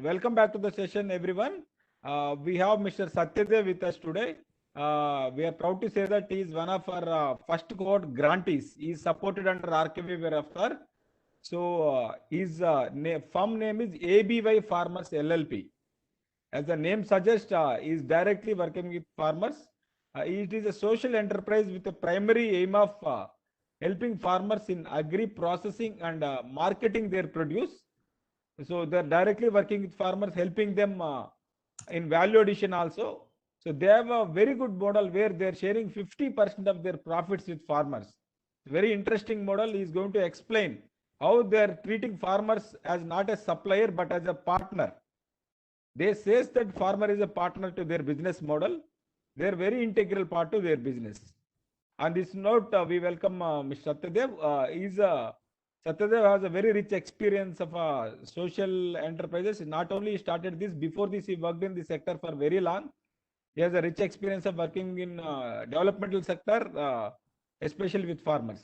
Welcome back to the session, everyone. We have Mr. Satyadev with us today. We are proud to say that he is one of our first cohort grantees. He is supported under RKV Veraftar. So, his firm name is ABY Farmers LLP. As the name suggests, he is directly working with farmers. It is a social enterprise with a primary aim of helping farmers in agri processing and marketing their produce. So they're directly working with farmers, helping them in value addition also. So they have a very good model where they're sharing 50% of their profits with farmers. Very interesting model. He is going to explain how they're treating farmers as not a supplier but as a partner. They says that farmer is a partner to their business model. They're very integral part to their business. On this note, we welcome Mr. Satyadev. Satyadev has a very rich experience of social enterprises. Not only he started this, before this he worked in the sector for very long. He has a rich experience of working in developmental sector, especially with farmers.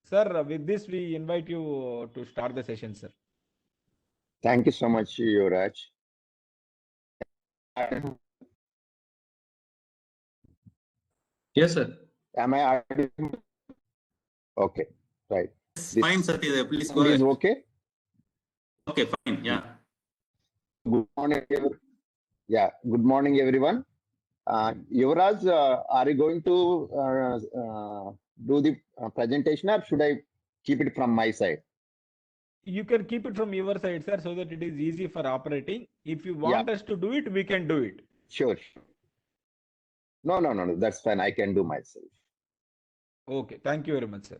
Sir, with this we invite you to start the session, sir. Thank you so much, Yuvraj. Yes, sir. Am I audible? Okay, right. Yes, fine, Satyadev. Please go Is ahead. okay? Okay, fine. Yeah. Good morning. Good morning, everyone. Yuvraj, are you going to do the presentation, or should I keep it from my side? You can keep it from your side, sir, so that it is easy for operating. If you want us to do it, we can do it. Sure. No. That's fine. I can do myself. Okay. Thank you very much, sir.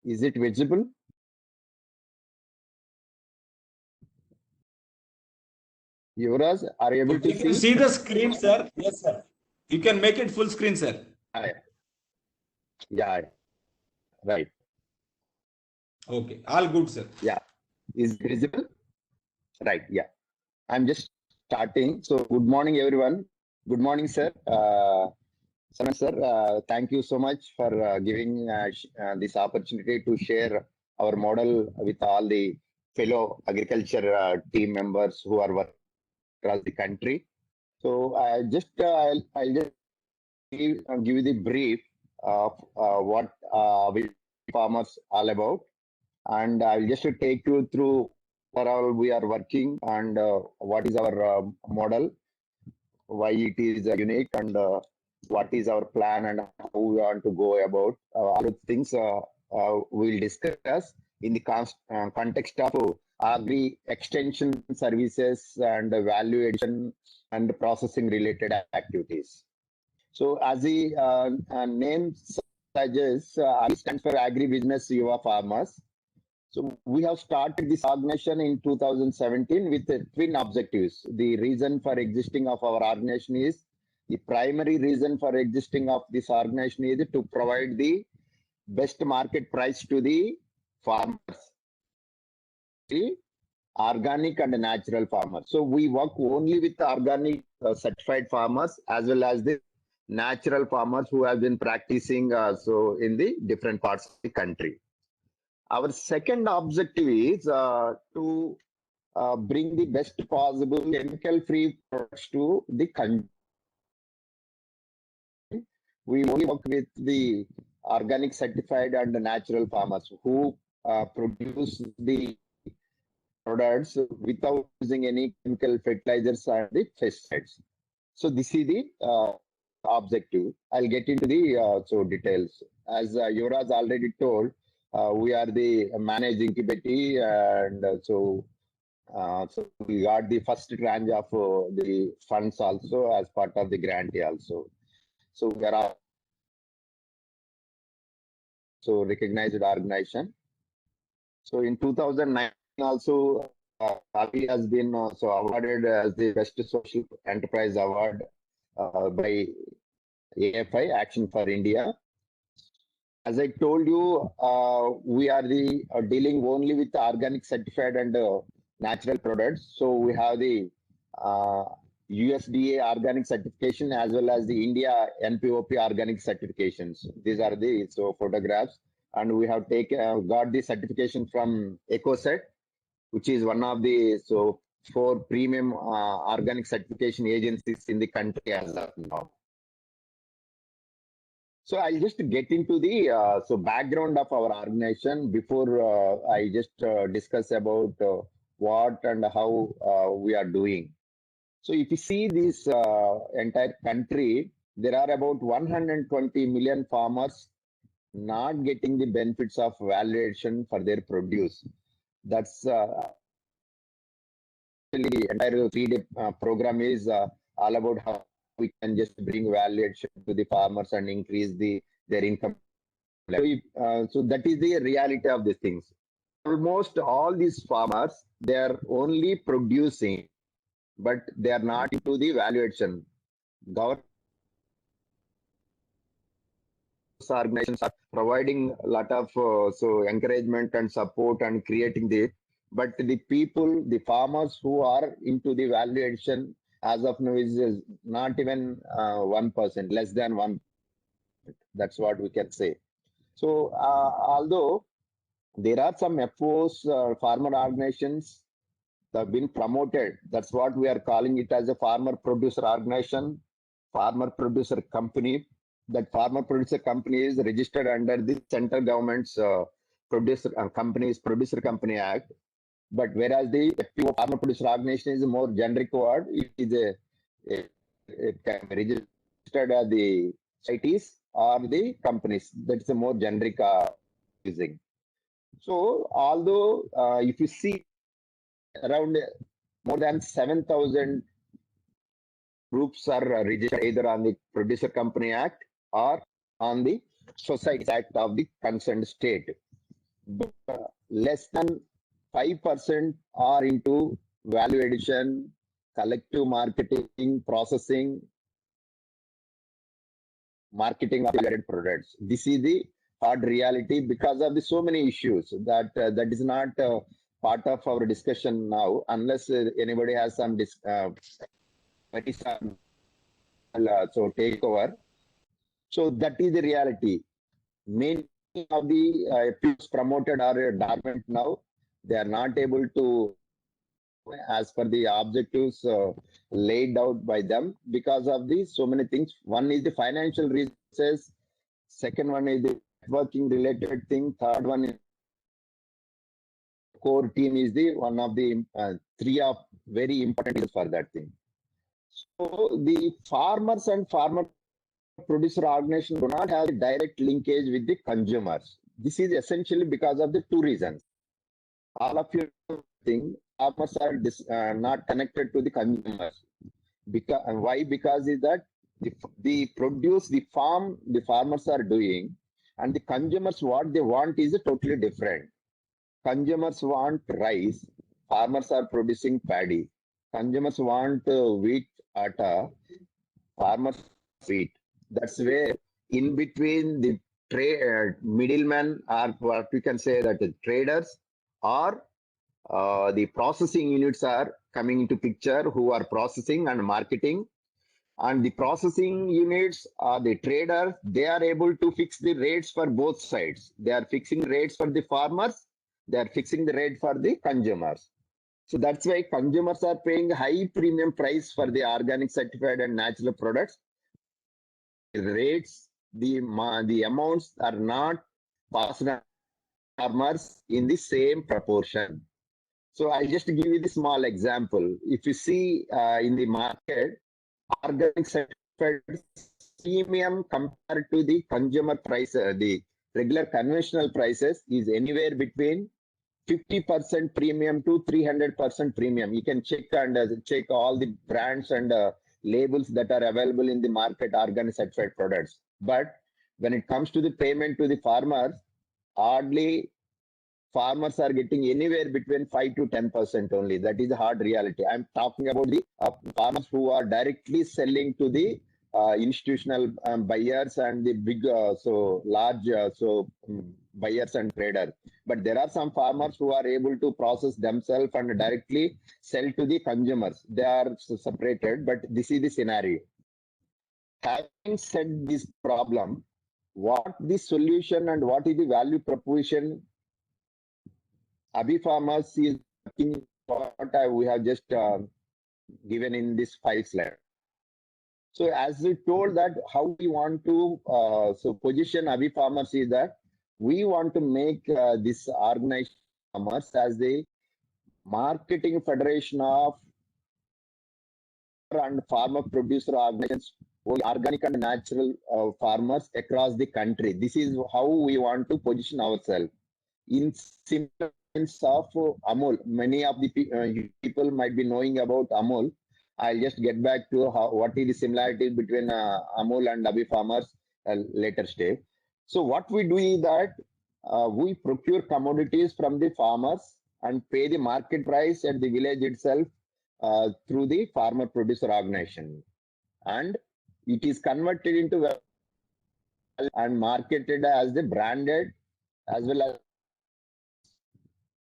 Is it visible? Yuvraj, are you able to You can see the screen, sir. Yes, sir. You can make it full screen, sir. Yeah. Right. Okay. All good, sir. Yeah. Is it visible? Right. Yeah. I'm just starting. So, good morning, everyone. Good morning, sir. Sir, thank you so much for giving this opportunity to share our model with all the fellow agriculture team members who are working across the country. So, I'll just give you the brief of what we farmers all about, and I'll just take you through overall we are working and what is our model, why it is unique, and what is our plan and how we want to go about all those things we'll discuss in the context of agri extension services and value addition and processing related activities. So as the name suggests, it stands for Agribusiness Yuva Farmers. So we have started this organization in 2017 with twin objectives. The reason for existing of our organization is the primary reason for existing of this organization is to provide the best market price to the farmers, the organic and natural farmers. So we work only with organic certified farmers as well as the natural farmers who have been practicing so in the different parts of the country. Our second objective is to bring the best possible chemical-free products to the country. We only work with the organic certified and the natural farmers who produce the products without using any chemical fertilizers and the pesticides. So this is the objective. I'll get into the details. As Yuvraj already told, we are the managing committee, and so So we got the first tranche of the funds also as part of the grantee also. So we are also recognized organization. So in 2009 also, Avi has been so awarded as the Best Social Enterprise Award by AFI, Action for India. As I told you, we are dealing only with the organic certified and natural products. So we have the USDA organic certification as well as the India NPOP organic certifications. These are the photographs, and we have got the certification from EcoCert, which is one of the 4 premium organic certification agencies in the country as of now. So I'll just get into the background of our organization before I just discuss about what and how we are doing. So if you see this entire country, there are about 120 million farmers not getting the benefits of valuation for their produce. That's the entire 3-day program is all about how we can just bring valuation to the farmers and increase their income. So that is the reality of these things. Almost all these farmers, they are only producing, but they are not into the valuation. Government organizations are providing a lot of encouragement and support and creating the, but the people, the farmers who are into the valuation as of now is not even 1%, less than 1%. That's what we can say. So although there are some FOs, farmer organizations that have been promoted, that's what we are calling it as a farmer producer organization, farmer producer company. That farmer producer company is registered under the central government's Producer Company Act. But whereas the FPO, farmer producer organization, is a more generic word, it is it can be registered as the societies or the companies. That's a more generic using. So although if you see around more than 7,000 groups are registered either on the Producer Company Act or on the Societies Act of the concerned state. But less than 5% are into value addition, collective marketing, processing, marketing of value-added products. This is the hard reality because of the so many issues that that is not part of our discussion now, unless anybody has some so take over. So that is the reality. Many of the FPOs promoted are dormant now. They are not able to, as per the objectives laid out by them, because of these so many things. One is the financial resources. Second one is the networking related thing. Third one is core team is the one of the 3 of very important reasons for that thing. So the farmers and farmer producer organization do not have a direct linkage with the consumers. This is essentially because of the 2 reasons. All of you think farmers are not connected to the consumers. Because why? Because is that the produce, the farmers are doing, and the consumers what they want is totally different. Consumers want rice, farmers are producing paddy. Consumers want wheat atta, farmers wheat. That's where in between the middlemen, or what we can say that the traders or the processing units are coming into picture, who are processing and marketing. And the processing units or the traders, they are able to fix the rates for both sides. They are fixing rates for the farmers, they are fixing the rate for the consumers. So that's why consumers are paying high premium price for the organic certified and natural products. The rates, the amounts are not passed on farmers in the same proportion. So I'll just give you the small example. If you see in the market, organic certified premium compared to the consumer price, the regular conventional prices is anywhere between 50% premium to 300% premium. You can check and check all the brands and labels that are available in the market, organic certified products. But when it comes to the payment to the farmers, hardly farmers are getting anywhere between 5 to 10% only. That is a hard reality. I'm talking about the farmers who are directly selling to the institutional buyers and the big, large, buyers and traders. But there are some farmers who are able to process themselves and directly sell to the consumers. They are separated, but this is the scenario. Having said this problem, what the solution and what is the value proposition AbhiFarmers is working, what we have just given in this 5 slides. So as we told that how we want to position AbhiFarmers is that we want to make this organized farmers as the marketing federation of and farmer producer organizations, organic and natural farmers across the country. This is how we want to position ourselves. In simple of Amul, many of the people might be knowing about Amul. I'll just get back to what is the similarity between Amul and AbhiFarmers later stage. So what we do is that we procure commodities from the farmers and pay the market price at the village itself through the farmer producer organization, and it is converted into and marketed as the branded as well as.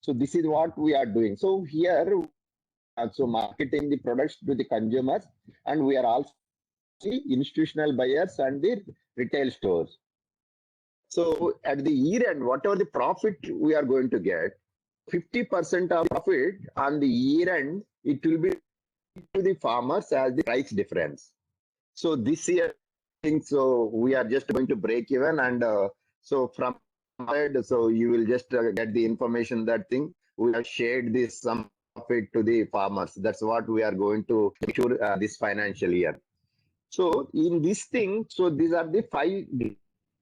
So this is what we are doing. So here, so marketing the products to the consumers, and we are also institutional buyers and the retail stores. So at the year end, whatever the profit we are going to get, 50% of profit on the year end, it will be to the farmers as the price difference. So this year, I think so we are just going to break even, and so from so you will just get the information that thing we have shared this some of it to the farmers. That's what we are going to ensure this financial year. So in this thing, so these are the 5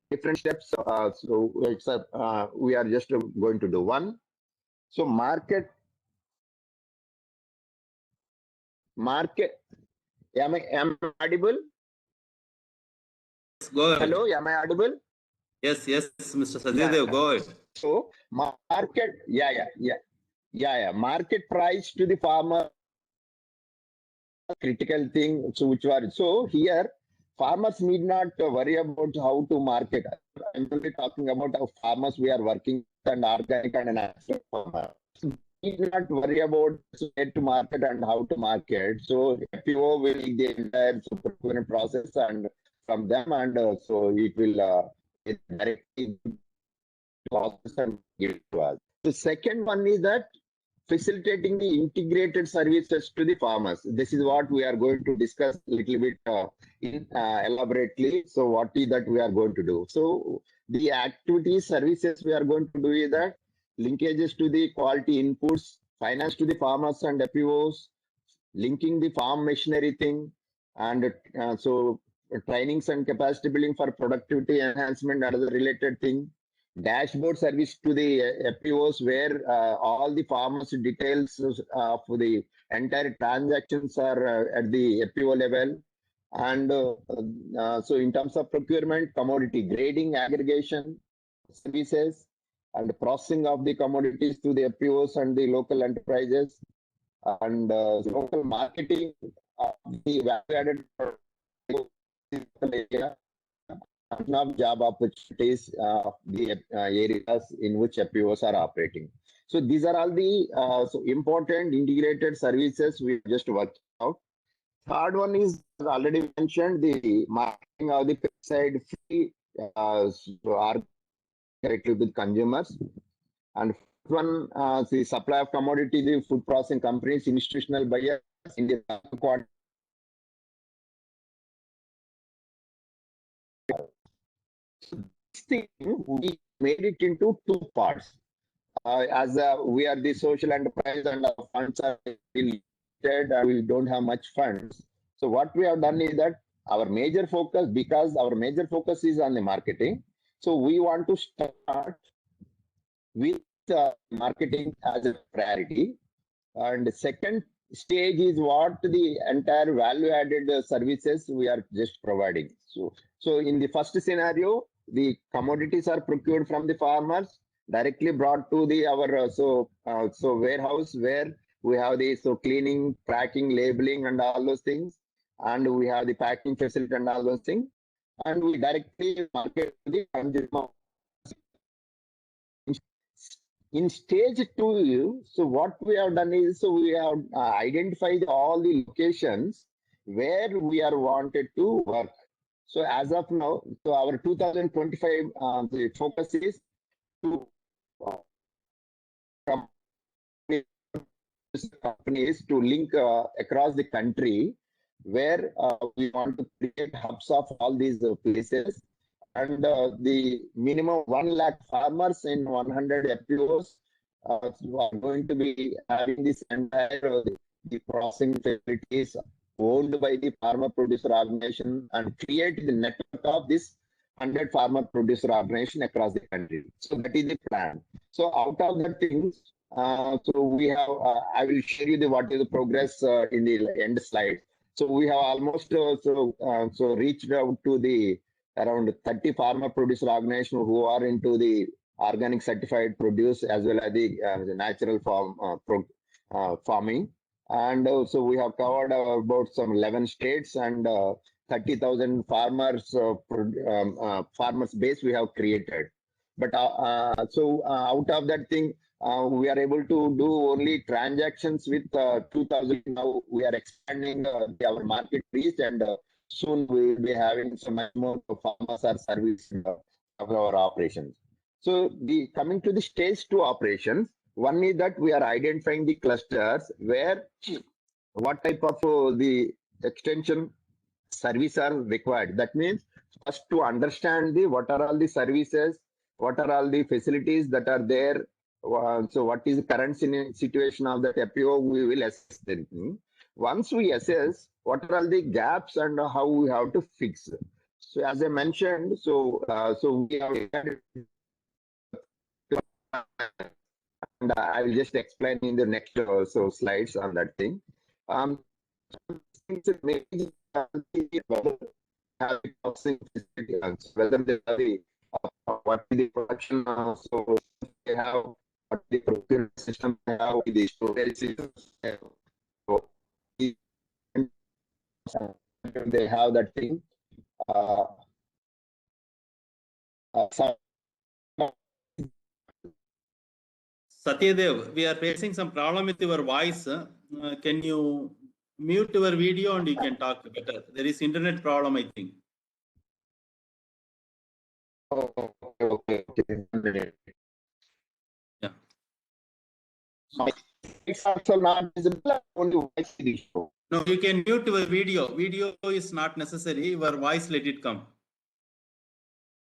different steps. So it's we are just going to do one. So market. Am I audible? Go ahead. Hello, am I audible? Yes, Mr. Satyadev, go ahead. So market, market price to the farmer, critical thing. So which are so here, farmers need not worry about how to market. I'm only talking about how farmers we are working and organic and natural farmers. Need not worry about where to market and how to market. So FPO will lead the entire procurement process and from them, and so it will directly process and give it to us. The second one is that facilitating the integrated services to the farmers. This is what we are going to discuss a little bit elaborately. So what is that we are going to do? So the activities, services we are going to do is that linkages to the quality inputs, finance to the farmers and FPOs, linking the farm machinery thing, and so trainings and capacity building for productivity enhancement and other related thing. Dashboard service to the FPOs where all the farmers details of the entire transactions are at the FPO level. And so in terms of procurement, commodity grading, aggregation services, and processing of the commodities to the FPOs and the local enterprises, and local marketing of the value-added area, of job opportunities, the areas in which FPOs are operating. So these are all the so important integrated services we just worked out. Third one is already mentioned, the marketing of the pesticide free are directly with consumers. And one, the supply of commodity, the food processing companies, institutional buyers in the quarter. This thing, we made it into 2 parts. As we are the social enterprise and our funds are limited and we don't have much funds. So what we have done is that our major focus, because our major focus is on the marketing. So we want to start with marketing as a priority. And the second stage is what the entire value added services we are just providing. So in the first scenario, the commodities are procured from the farmers, directly brought to the our so warehouse where we have the cleaning, packing, labeling, and all those things, and we have the packing facility and all those things, and we directly market to the consumer. In stage 2, so what we have done is, so we have identified all the locations where we are wanted to work. So as of now, so our 2025 the focus is to companies to link across the country where we want to create hubs of all these places, and the minimum 1 lakh farmers in 100 FPOs are going to be having this entire the processing facilities owned by the farmer producer organization, and create the network of this 100 farmer producer organization across the country. So that is the plan. So out of the things, so we have, I will share you the what is the progress in the end slide. So we have almost so reached out to the around 30 farmer producer organizations who are into the organic certified produce as well as the natural farming. And so we have covered about some 11 states and 30,000 farmers farmers base we have created. But out of that thing, we are able to do only transactions with 2,000. Now we are expanding our market reach, and soon we will be having some more farmers or service of our operations. So the coming to the stage 2 operations, one is that we are identifying the clusters where what type of the extension service are required. That means first to understand the what are all the services, what are all the facilities that are there. So what is the current situation of that FPO, we will assess them. Once we assess what are all the gaps and how we have to fix. So as I mentioned, so we have, and I will just explain in the next slides on that thing. Maybe whether they are the what is the production, so they have what the procurement system they have, the storage system so they have that thing. Satyadev, we are facing some problem with your voice. Can you mute your video and you can talk better? There is internet problem, I think. Okay. Yeah. It's also not visible, only voice is shown. No, you can mute your video. Video is not necessary. Your voice, let it come.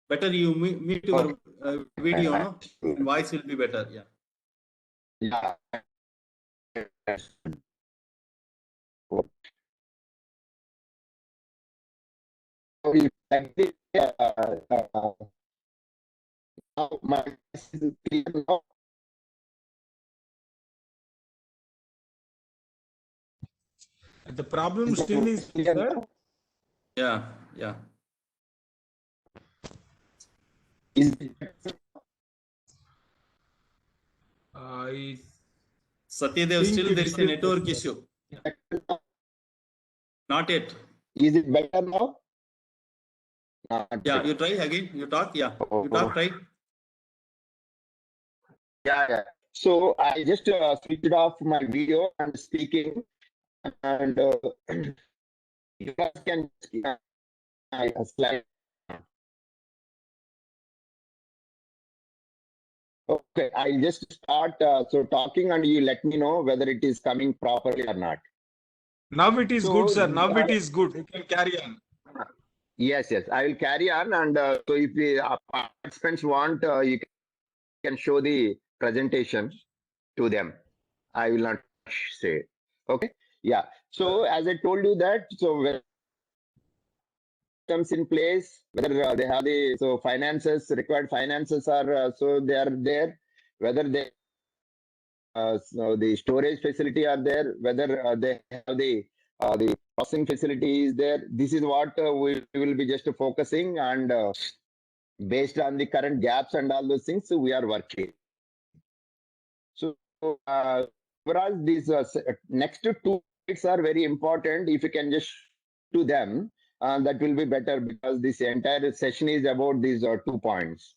Better you mute your video, no? And voice will be better. Yeah. Yeah. My voice is clear now. The problem still is there. Yeah. Is Satyadev, still there is a network issue. Not yet. Is it better now? Yeah, you try again. You talk. Yeah, you talk. Try. Yeah. So I just switched off my video and speaking, and you guys can slide. Okay, I'll just start so talking, and you let me know whether it is coming properly or not. Now it is So, good, sir. Now it is good. You can carry on. Yes, I will carry on, and so if the participants want, you can show the presentation to them. I will not say. Okay, yeah. So as I told you that, so when comes in place, whether they have the finances, required finances are so they are there, whether they so the storage facility are there, whether they have the processing facility is there. This is what we will be just focusing, and based on the current gaps and all those things, so we are working. So overall, these next 2 weeks are very important. If you can just do them, that will be better, because this entire session is about these 2 points.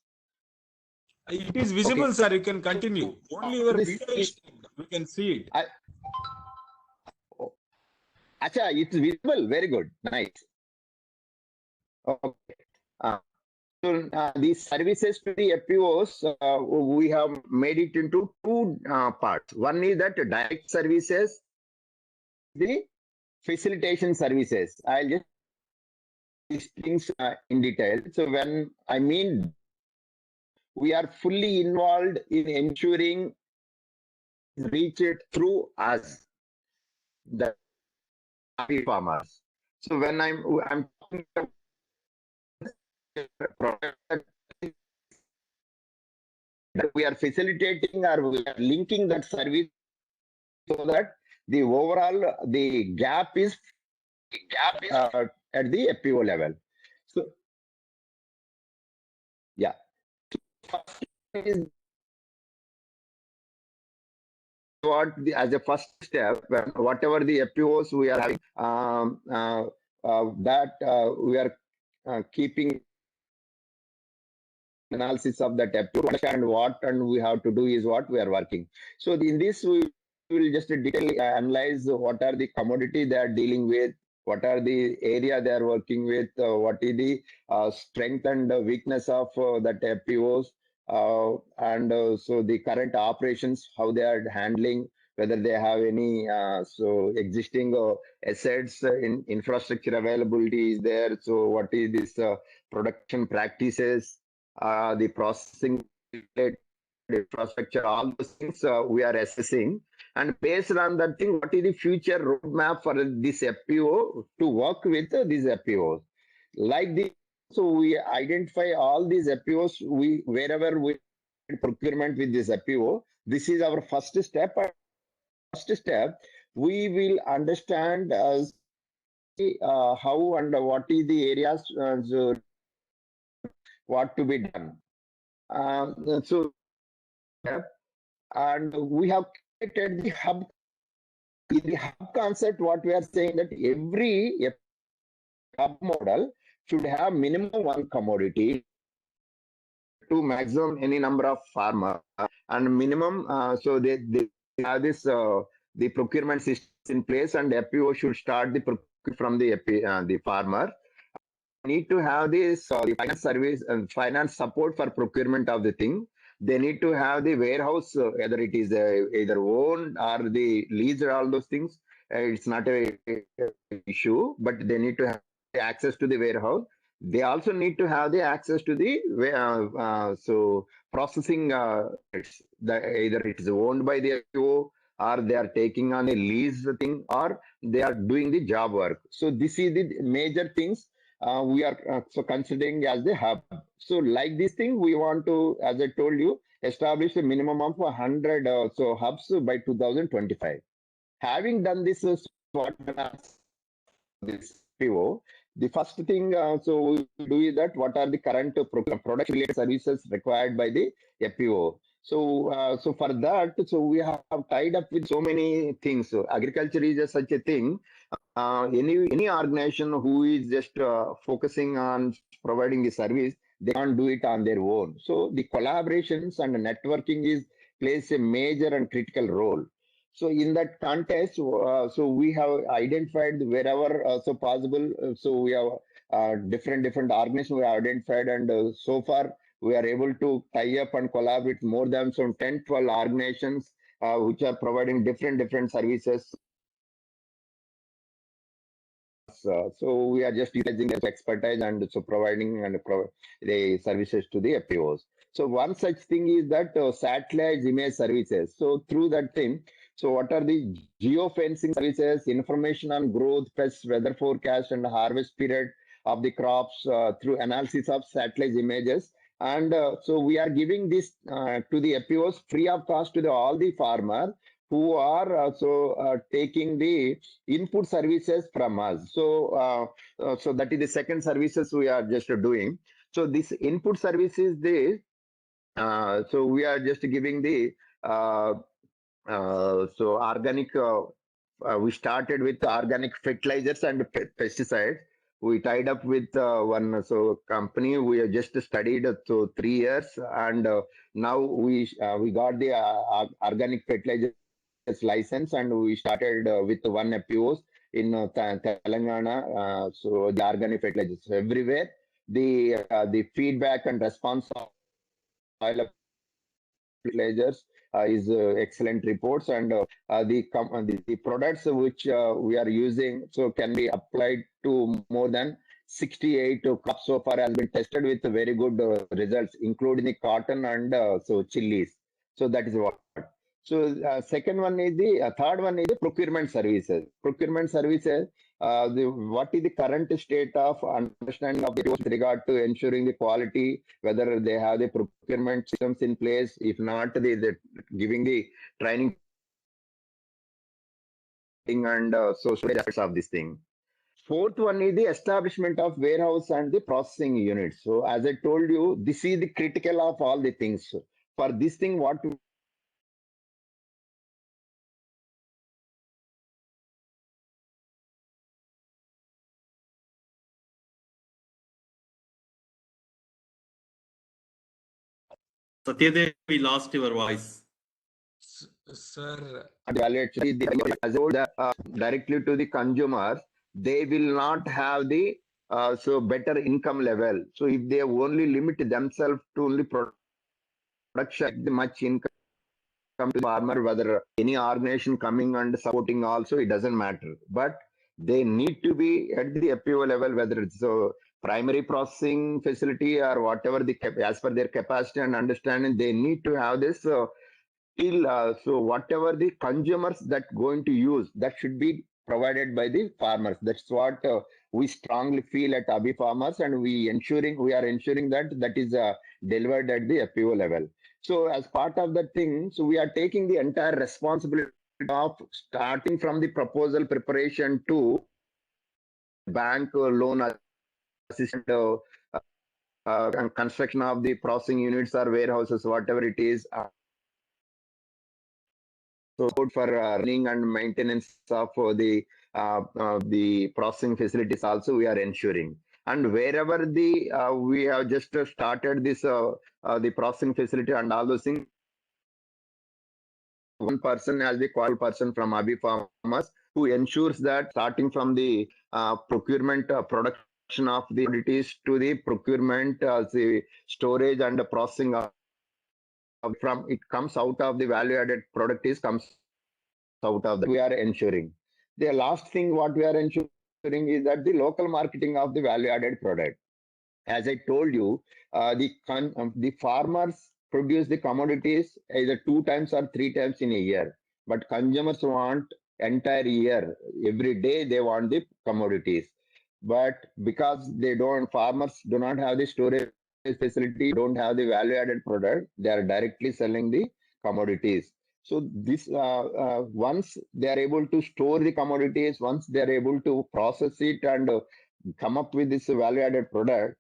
It is visible, Okay. sir. You can continue. Only your This video is we can see it. Acha, it's visible. Very good. Nice. Okay. So these services to the FPOs, we have made it into 2 parts. One is that direct services, the facilitation services. I'll just these things in detail. So when I mean we are fully involved in ensuring reach it through us, the farmers. So when I'm talking about that we are facilitating or we are linking that service so that the overall the gap is at the FPO level. So yeah, first is what as a first step, whatever the FPOs we are having, we are keeping analysis of that FPO, understand what and we have to do is what we are working. So in this we will just detail analyze what are the commodity they are dealing with, what are the area they are working with, what is the strength and weakness of that FPOs, and so the current operations, how they are handling, whether they have any so existing assets in infrastructure availability is there. So what is this production practices, the processing infrastructure, all those things we are assessing. And based on that thing, what is the future roadmap for this FPO to work with these FPOs? Like this, so we identify all these FPOs, wherever we procurement with this FPO, this is our first step. First step, we will understand as how and what is the areas so what to be done. So and we have created the hub. In the hub concept, what we are saying that every hub model should have minimum 1 commodity to maximum any number of farmer, and minimum so they have this the procurement system in place, and FPO should start the procurement from the farmer. Need to have this the finance service and finance support for procurement of the thing. They need to have the warehouse, whether it is either owned or the leased, all those things. It's not a issue, but they need to have access to the warehouse. They also need to have the access to the so processing. Either it is owned by the FPO, or they are taking on a lease thing, or they are doing the job work. So this is the major things we are so considering as the hub. So like this thing, we want to, as I told you, establish a minimum of 100 so hubs by 2025. Having done this, this PO, the first thing so we do is that what are the current product related services required by the FPO. So so for that, so we have tied up with so many things. So agriculture is such a thing. Any organization who is just focusing on providing the service, they can't do it on their own. So the collaborations and networking plays a major and critical role. So in that context, so we have identified wherever so possible. So we have different organizations we have identified, and so far we are able to tie up and collaborate more than some 10, 12 organizations which are providing different services. So we are just utilizing their expertise and so providing the services to the FPOs. So one such thing is that satellite image services. So through that thing, so what are the geofencing services, information on growth, pests, weather forecast, and harvest period of the crops through analysis of satellite images And so we are giving this to the FPOs free of cost to all the farmers who are taking the input services from us. So that is the second services we are just doing. So this input services, so we are just giving the so organic. We started with organic fertilizers and pesticides. We tied up with one company. We have just studied 3 years, and now we got the organic fertilizers license, and we started with one FPOs in Telangana. So the organic fertilizers everywhere. The feedback and response of oil fertilizers is excellent reports, and the products which we are using so can be applied to more than 68 crops so far has been tested with very good results, including the cotton and chilies. So that is what. So second one is the third one is the procurement services. Procurement services. What is the current state of understanding of the with regard to ensuring the quality, whether they have the procurement systems in place? If not, they giving the training and so aspects of this thing. Fourth one is the establishment of warehouse and the processing units. So as I told you, this is the critical of all the things. For this thing, what Satyadev, we lost your voice. Sir, actually as told directly to the consumers, they will not have the so better income level. So if they only limit themselves to only production, much income to the farmer, whether any organization coming and supporting also, it doesn't matter. But they need to be at the FPO level, whether it's a primary processing facility or whatever as per their capacity and understanding, they need to have this. So whatever the consumers that going to use, that should be provided by the farmers. That's what we strongly feel at Abhi Farmers, and we are ensuring that is delivered at the FPO level. So as part of that thing, so we are taking the entire responsibility of starting from the proposal preparation to bank loan assistance and construction of the processing units or warehouses, whatever it is. So for running and maintenance of the processing facilities also we are ensuring. And wherever we have just started this the processing facility and all those things, one person as the qualified person from Abhi Farmers who ensures that starting from the procurement production of the commodities to the procurement, the storage and the processing of from it comes out of the value added product comes out of that. We are ensuring. The last thing what we are ensuring is that the local marketing of the value added product. As I told you, the farmers produce the commodities either 2 times or 3 times in a year, but consumers want entire year. Every day they want the commodities, but because farmers do not have the storage facility, don't have the value added product, they are directly selling the commodities. So this once they are able to store the commodities, once they are able to process it and come up with this value added product,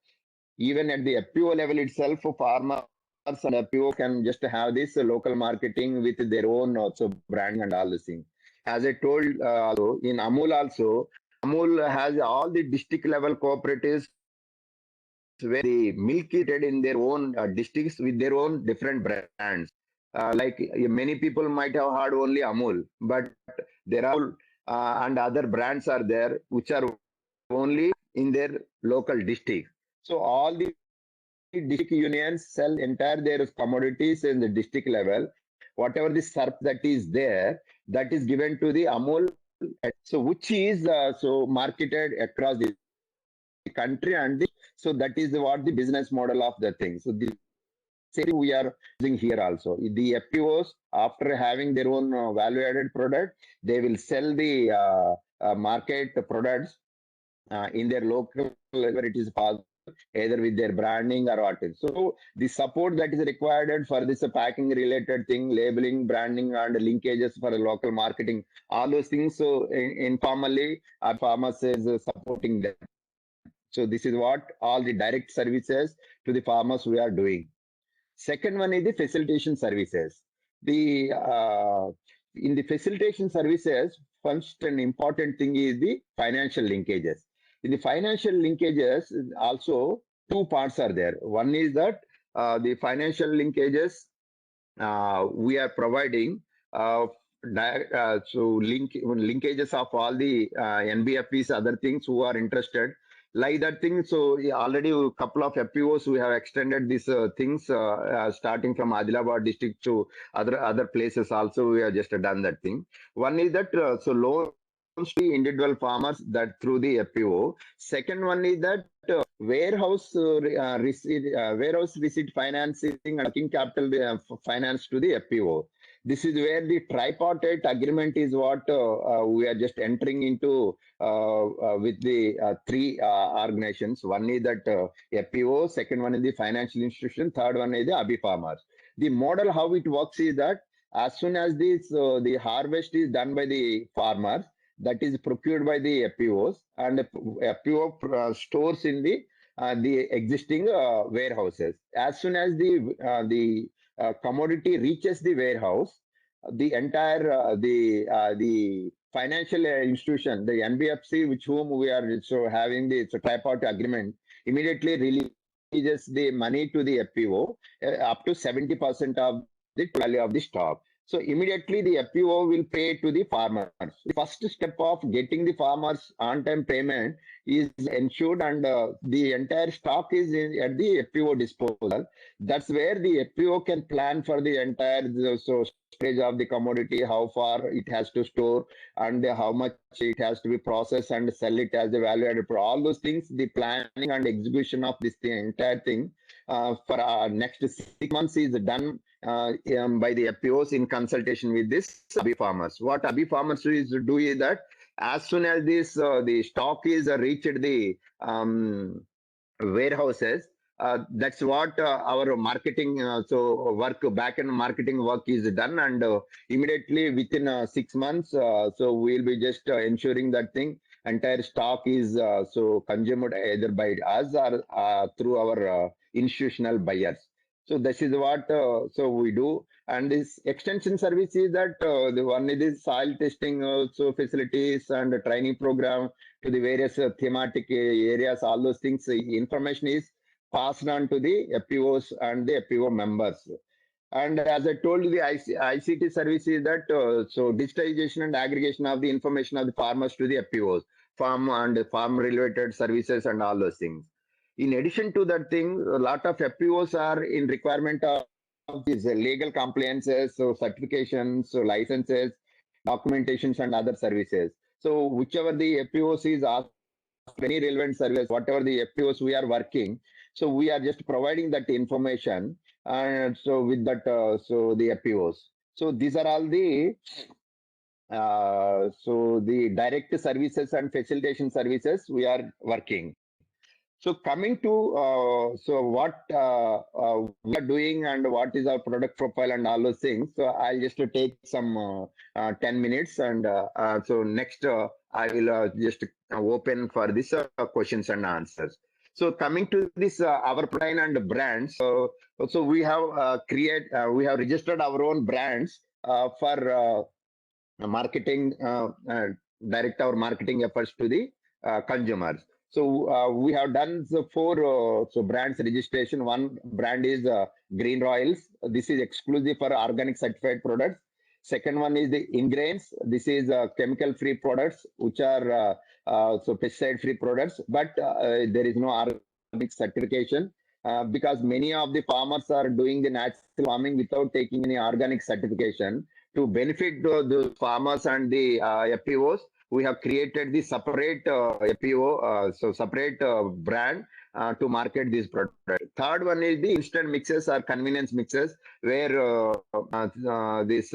even at the FPO level itself, farmers and FPO can just have this local marketing with their own also branding and all this thing. As I told in Amul also, Amul has all the district level cooperatives where the milk is traded in their own districts with their own different brands. Like many people might have heard only Amul, but there are and other brands are there which are only in their local district. So all the district unions sell entire their commodities in the district level. Whatever the SERP that is there, that is given to the Amul. So which is so marketed across the country, and so that is what the business model of the thing. So this we are using here also. The FPOs, after having their own value added product, they will sell the market products in their local where it is possible either with their branding or what. So the support that is required for this packing related thing, labeling, branding, and linkages for local marketing, all those things. So informally, our farmers is supporting them. So this is what all the direct services to the farmers we are doing. Second one is the facilitation services. The in the facilitation services, first and important thing is the financial linkages. In the financial linkages, also two parts are there. One is that the financial linkages we are providing linkages of all the NBFCs, other things who are interested like that thing. So already a couple of FPOs we have extended these things starting from Adilabad district to other places also. We have just done that thing. One is that so loans to individual farmers that through the FPO. Second one is that warehouse receipt financing and working capital finance to the FPO. This is where the tripartite agreement is what we are just entering into with the three organizations. One is that FPO, second one is the financial institution, third one is the ABI farmers. The model how it works is that as soon as this the harvest is done by the farmers, that is procured by the FPOs, and FPO stores in the existing warehouses. As soon as the commodity reaches the warehouse, the entire the financial institution, the NBFC, with whom we are so having the tripartite agreement, immediately releases the money to the FPO up to 70% of the value of the stock. So immediately the FPO will pay to the farmers. The first step of getting the farmers on-time payment is ensured, and the entire stock is at the FPO disposal. That's where the FPO can plan for the entire stage of the commodity, how far it has to store, and how much it has to be processed and sell it as a value-added product. All those things, the planning and execution of this entire thing for our next 6 months is done by the FPOs in consultation with this ABI farmers. What ABI farmers do is that as soon as this the stock is reached the warehouses, that's what our marketing work, back-end marketing work is done, and immediately within 6 months, so we'll be just ensuring that thing entire stock is so consumed either by us or through our institutional buyers. So this is what so we do. And this extension service is that the one is soil testing also facilities and training program to the various thematic areas. All those things, information is passed on to the FPOs and the FPO members. And as I told you, the ICT service is that so digitization and aggregation of the information of the farmers to the FPOs, farm and farm related services and all those things. In addition to that thing, a lot of FPOs are in requirement of these legal compliances, so certifications, so licenses, documentations, and other services. So whichever the FPOs is asked, any relevant service, whatever the FPOs we are working, so we are just providing that information, and so with that, so the FPOs. So these are all the so the direct services and facilitation services we are working. So coming to so what we are doing and what is our product profile and all those things. So I'll just take some 10 minutes, and so next I will just open for this questions and answers. So coming to this our brand and brands. So we have we have registered our own brands for marketing, direct our marketing efforts to the consumers. So we have done the 4 so brands registration. One brand is Green Royals. This is exclusive for organic certified products. Second one is the Ingrains. This is chemical free products, which are so pesticide free products, but there is no organic certification because many of the farmers are doing the natural farming without taking any organic certification. To benefit the farmers and the FPOs, we have created the separate FPO, so separate brand to market this product. Third one is the instant mixes or convenience mixes, where this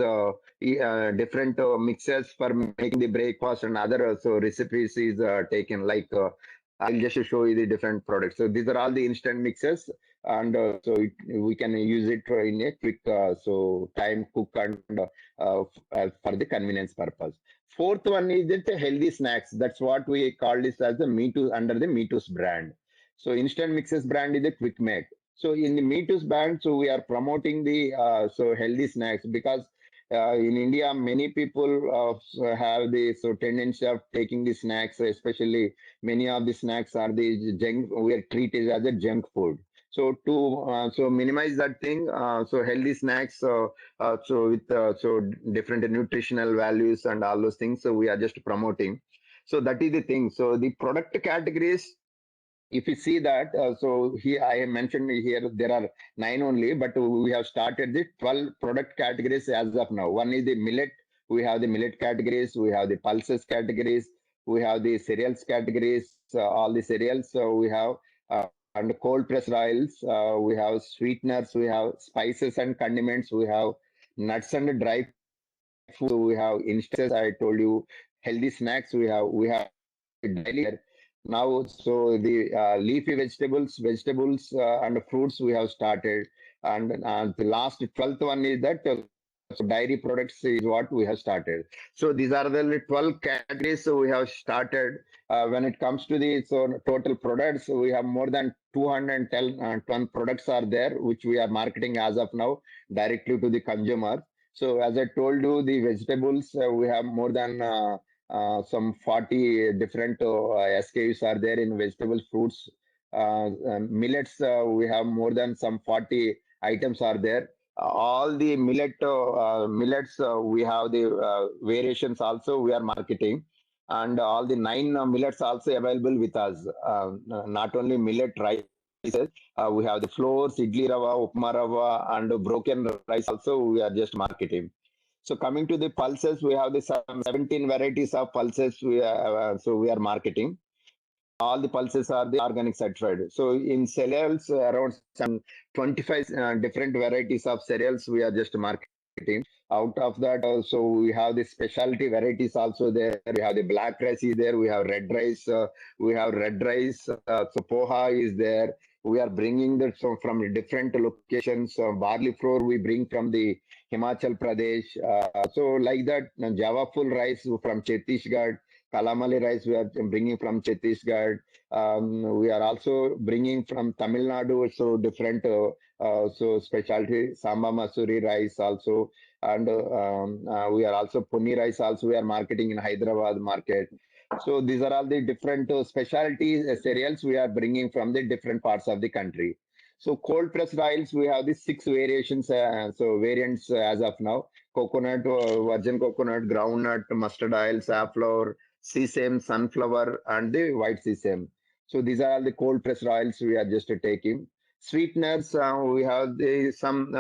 different mixes for making the breakfast and other recipes is taken, like I'll just show you the different products. So these are all the instant mixes, and we can use it in a quick time cook and for the convenience purpose. Fourth one is it healthy snacks. That's what we call this as the Me Too under the Me Too's brand. So instant mixes brand is a quick make. So in the Me Too's brand, so we are promoting the healthy snacks because in India many people have the tendency of taking the snacks, especially many of the snacks are the junk we are treated as a junk food. So to minimize that thing, healthy snacks, with different nutritional values and all those things, so we are just promoting. So that is the thing. So the product categories, if you see that, so here I have mentioned here there are 9 only, but we have started the 12 product categories as of now. One is the millet. We have the millet categories. We have the pulses categories. We have the cereals categories. All the cereals. So we have and cold pressed oils. We have sweeteners. We have spices and condiments. We have nuts and dry food. So we have instances. I told you healthy snacks. We have daily now, so the leafy vegetables and fruits we have started, and the last 12th one is that dairy products is what we have started. So these are the 12 categories we have started. When it comes to the total products, we have more than 210 products are there, which we are marketing as of now directly to the consumer. So as I told you, the vegetables we have more than some 40 different SKUs are there in vegetables, fruits, millets. We have more than some 40 items are there. All the millets, we have the variations also we are marketing, and all the 9 millets also available with us. Not only millet rices, we have the flours, idli rava, upma rava, and broken rice also we are just marketing. So coming to the pulses, we have the some 17 varieties of pulses we are marketing. All the pulses are the organic certified. So in cereals, around some 25 different varieties of cereals we are just marketing. Out of that, also we have the specialty varieties also there. We have the black rice is there. We have red rice. We have red rice. So poha is there. We are bringing that from different locations. Barley flour we bring from the Himachal Pradesh. So like that, Java full rice from Chhattisgarh. Kalamali rice we are bringing from Chhattisgarh. We are also bringing from Tamil Nadu, so different specialty Samba Masuri rice also, and we are also Puni rice also we are marketing in Hyderabad market. So these are all the different specialty cereals we are bringing from the different parts of the country. So cold pressed oils we have the 6 variations, variants as of now: coconut, virgin coconut, groundnut, mustard oil, safflower, sesame, sunflower, and the white sesame. So these are all the cold pressed oils we are just taking. Sweeteners, we have the some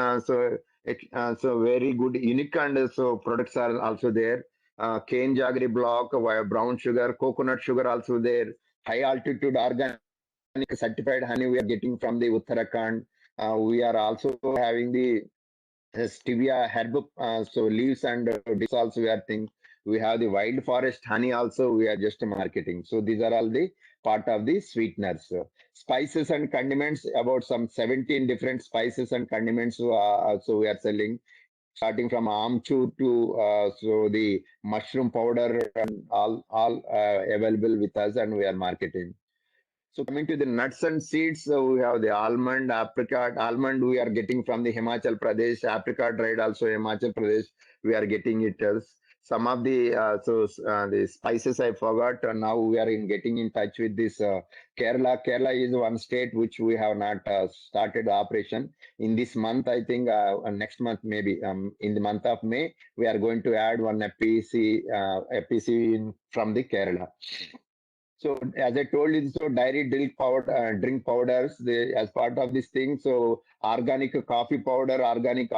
very good unique and products are also there. Cane jaggery block, brown sugar, coconut sugar also there. High altitude organic certified honey we are getting from the Uttarakhand. We are also having the stevia herb, leaves and this also we are thinking. We have the wild forest honey also we are just marketing. So these are all the part of the sweeteners. Spices and condiments, about some 17 different spices and condiments also we are selling, starting from amchur to the mushroom powder, and all available with us and we are marketing. So coming to the nuts and seeds, we have the almond, apricot. Almond we are getting from the Himachal Pradesh. Apricot dried also Himachal Pradesh. We are getting it as some of the the spices I forgot. Now we are getting in touch with this Kerala. Kerala is one state which we have not started operation in this month. I think next month maybe in the month of May we are going to add one FPC from the Kerala. So as I told you, so dairy drink powders, as part of this thing. So organic coffee powder, organic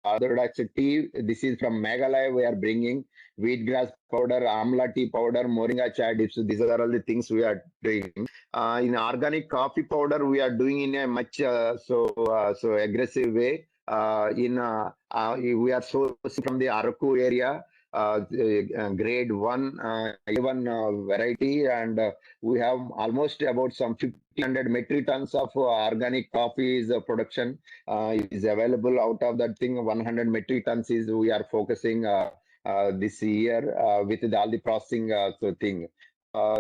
orthodox tea. This is from Meghalaya. We are bringing wheatgrass powder, amla tea powder, moringa chai dips. So these are all the things we are doing. In organic coffee powder, we are doing in a much so aggressive way. We are sourcing from the Araku area. grade 1 A1 variety, and we have almost about some 1,500 metric tons of organic coffee production is available. Out of that thing, 100 metric tons is we are focusing this year with all the processing thing.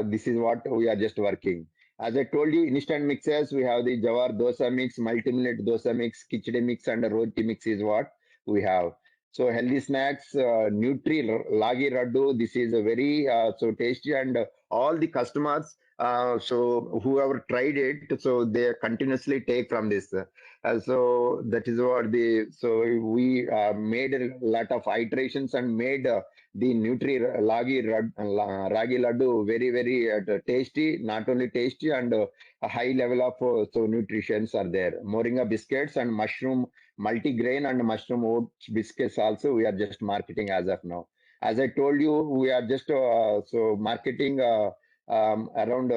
This is what we are just working. As I told you, instant mixes, we have the Jawar dosa mix, multi-millet dosa mix, khichdi mix, and roti mix is what we have. So healthy snacks, Nutri Lagi Raddu, this is a very so tasty, and all the customers, so whoever tried it, so they continuously take from this. So that is what so we made a lot of iterations and made the Ragi Laddu very, very tasty, not only tasty, and a high level of so nutritions are there. Moringa biscuits and mushroom multigrain and mushroom oats biscuits also we are just marketing as of now. As I told you, we are just so marketing around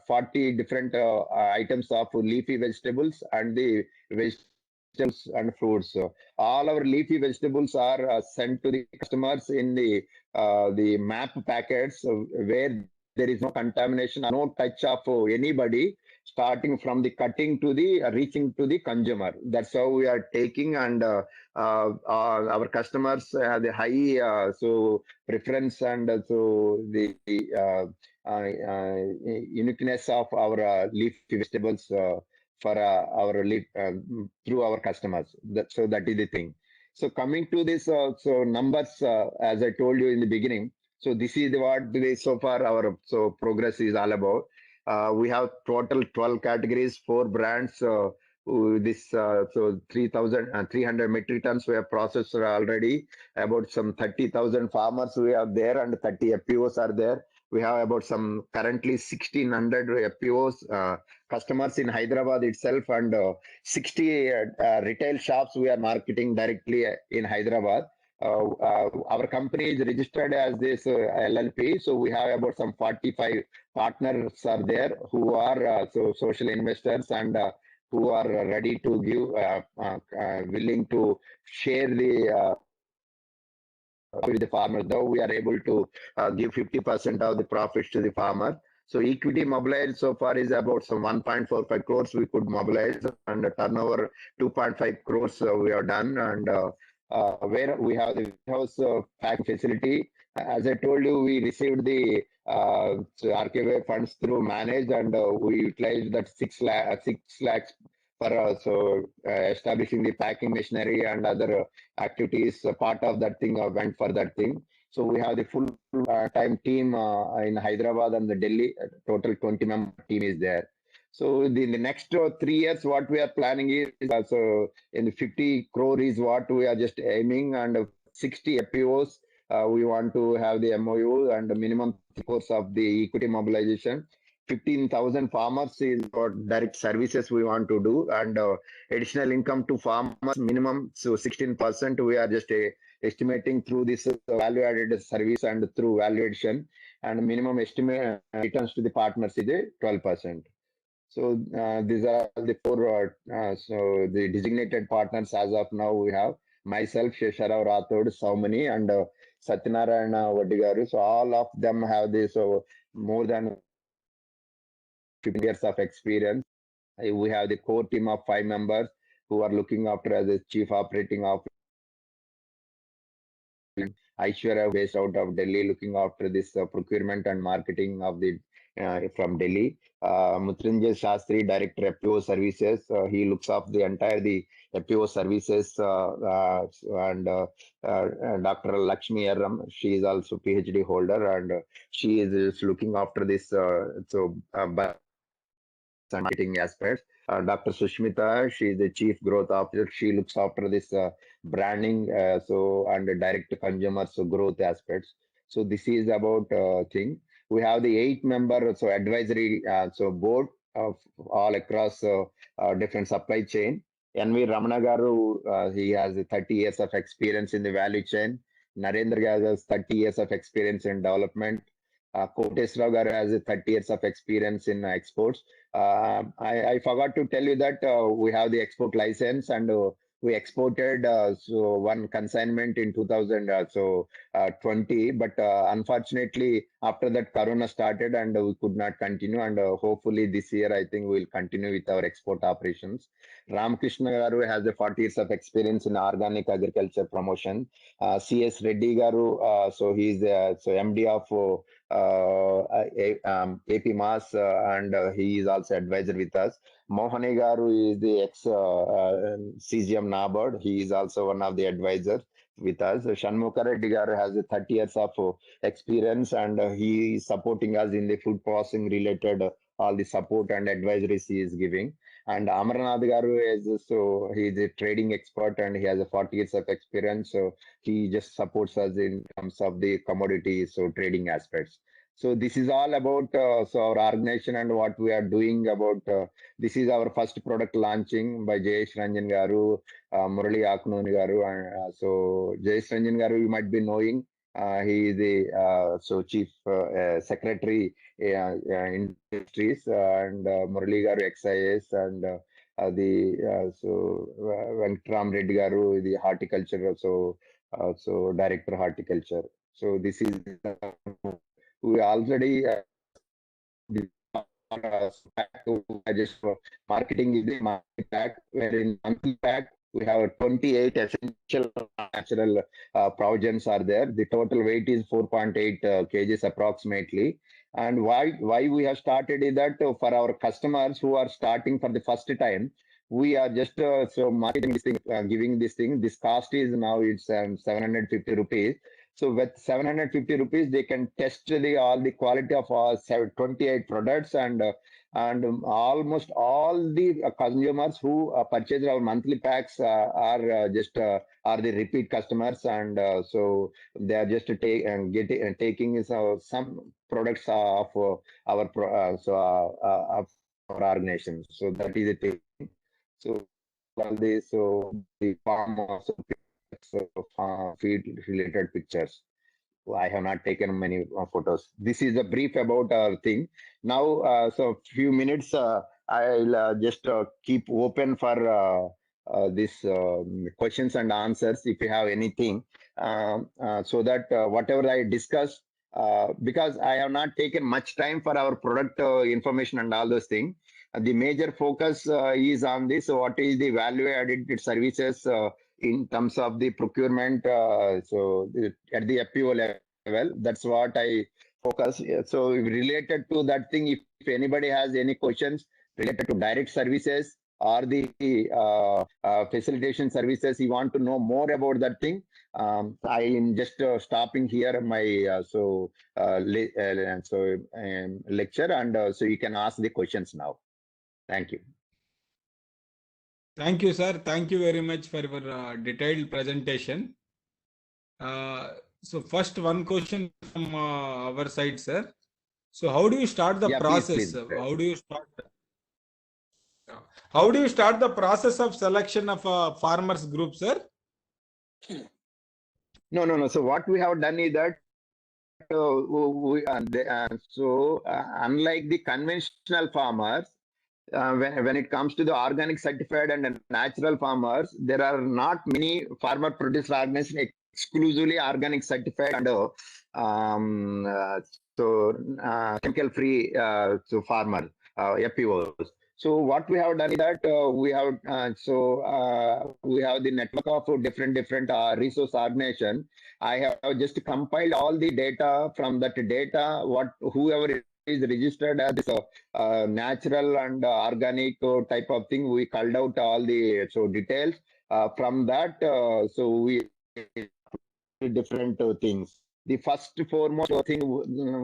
40 different items of leafy vegetables and the vegetables and fruits. So all our leafy vegetables are sent to the customers in the MAP packets where there is no contamination, no touch of anybody, starting from the cutting to the reaching to the consumer. That's how we are taking, and our customers have the high so preference, and so the uniqueness of our leafy vegetables for our through our customers. So that is the thing. So coming to this, so numbers, as I told you in the beginning. So this is what so far our so progress is all about. We have total 12 categories, 4 brands. This so 3,300 metric tons we have processed already. About some 30,000 farmers we have there, and 30 FPOs are there. We have about some currently 1,600 FPOs customers in Hyderabad itself, and 60 retail shops we are marketing directly in Hyderabad. Our company is registered as this LLP, so we have about some 45 partners are there who are so social investors, and who are ready to give, willing to share the with the farmers. Though we are able to give 50% of the profits to the farmer. So equity mobilized so far is about some 1.45 crores we could mobilize, and a turnover 2.5 crores we have done, and where we have the house pack facility. As I told you, we received the RKV funds through manage, and we utilized that 6 lakhs for establishing the packing machinery and other activities. Part of that thing went for that thing. So we have the full time team in Hyderabad and the Delhi. Total 20-member team is there. So in the next 3 years, what we are planning is also in the 50 crore is what we are just aiming, and 60 FPOs. We want to have the MOU and the minimum course of the equity mobilization. 15,000 farmers is what direct services we want to do, and additional income to farmers minimum. So 16% we are just estimating through this value added service and through valuation, and minimum estimate returns to the partners is 12%. So these are the 4 so the designated partners as of now. We have myself, Shesharao Rathod, Saumani, and Satyanarayana Vadigaru. So all of them have this more than 15 years of experience. We have the core team of 5 members who are looking after as a chief operating officer. Aishwarya based out of Delhi, looking after this procurement and marketing of the from Delhi. Mutrinjay Shastri, Director FPO Services, he looks after the entire the FPO services, and Dr. Lakshmi Aram, she is also PhD holder, and she is looking after this marketing aspects. Dr. Sushmita, she is the Chief Growth Officer. She looks after this branding, and the direct to consumer growth aspects. So this is about thing. We have the 8-member advisory board of all across different supply chain. NV Ramana Garu, he has 30 years of experience in the value chain. Narendra Garu has 30 years of experience in development. Kotesrao Garu has 30 years of experience in exports. I forgot to tell you that we have the export license, and we exported so one consignment in 2020, but unfortunately after that Corona started and we could not continue. And hopefully this year I think we'll continue with our export operations. Ramakrishna Garu has 40 years of experience in organic agriculture promotion. CS Reddy Garu, so he's so MD of AP Mass, and he is also advisor with us. Mohani Garu is the ex CGM NABARD. He is also one of the advisors with us. Shanmukha Reddy Garu has 30 years of experience, and he is supporting us in the food processing related all the support and advisories he is giving. And Amarnath Garu is so he is a trading expert and he has 40 years of experience. So he just supports us in terms of the commodities, so trading aspects. So this is all about so our organization and what we are doing about. This is our first product launching by Jayesh Ranjan Garu, Murali Aknoni Garu, and so Jayesh Ranjan Garu you might be knowing. He is the so chief secretary industries, and Murali Garu XIS, and so Venkatram Reddy Garu the horticulture, so director horticulture. So this is we already just marketing is the market pack, where in monthly pack we have 28 essential natural provisions are there. The total weight is 4.8 kgs approximately. And why we have started is that for our customers who are starting for the first time, we are just so marketing this thing, giving this thing. This cost is now it's 750 rupees. So with 750 rupees, they can test all the quality of our 28 products, and almost all the consumers who purchase our monthly packs are the repeat customers, and so they are just taking some products of our of our organization. So that is the thing. So all this, so the farm also feed related pictures. I have not taken many photos. This is a brief about our thing. Now, so few minutes, I'll just keep open for this questions and answers if you have anything, so that whatever I discuss, because I have not taken much time for our product information and all those things. The major focus is on this. So what is the value added services in terms of the procurement, so at the FPO level, that's what I focus. So related to that thing, if anybody has any questions related to direct services or the facilitation services, you want to know more about that thing, I am just stopping here my lecture, and so you can ask the questions now. Thank you. Thank you, sir. Thank you very much for your detailed presentation. So first, one question from our side, sir. So how do you start the process? Please. How do you start? How do you start the process of selection of a farmers group, sir? No. So what we have done is that unlike the conventional farmers, when it comes to the organic certified and natural farmers, there are not many farmer producer organizations exclusively organic certified and chemical free farmer FPOs. So what we have done is that we have the network of different resource organization. I have just compiled all the data. From that data, whoever is registered as natural and organic type of thing, we culled out all the details. From that, we different things. The first foremost thing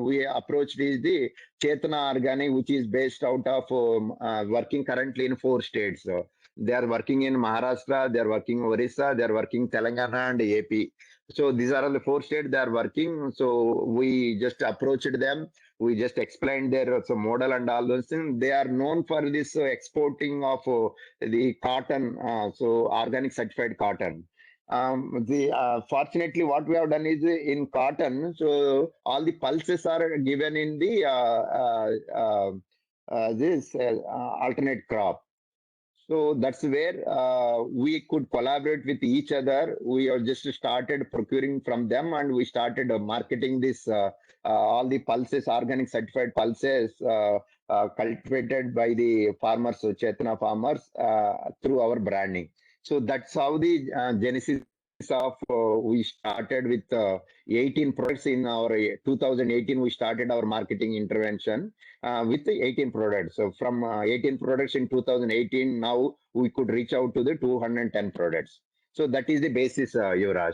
we approached is the Chetana Organic, which is based out of working currently in 4 states. They are working in Maharashtra, they are working Orissa, they are working Telangana and AP. So these are all the 4 states they are working. So we just approached them. We just explained their model and all those things. They are known for this exporting of the cotton, organic certified cotton. Fortunately, what we have done is in cotton, so all the pulses are given in the this alternate crop. So that's where we could collaborate with each other. We are just started procuring from them, and we started marketing this all the pulses, organic certified pulses cultivated by the farmers, so Chetna farmers, through our branding. So that's how the genesis of we started with 18 products in our 2018. We started our marketing intervention with the 18 products. So from 18 products in 2018, now we could reach out to the 210 products. So that is the basis, Yuvraj.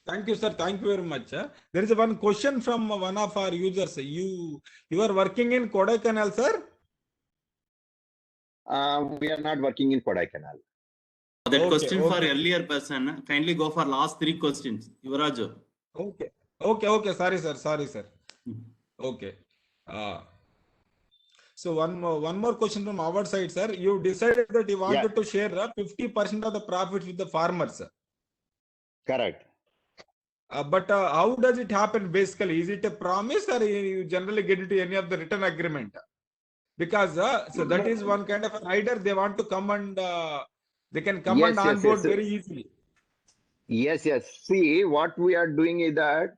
Thank you, sir. Thank you very much. There is one question from one of our users. You are working in Kodaikanal, sir? We are not working in Kodaikanal. That Okay, question for okay. earlier person, kindly go for last 3 questions. Yuvraj. Okay. Sorry, sir. Okay. So one more question from our side, sir. You decided that you wanted to share 50% of the profits with the farmers. Correct. But how does it happen basically? Is it a promise, or you generally get into any of the written agreement? Because so that is one kind of a rider. They want to come and they can come and onboard very easily. Yes. See, what we are doing is that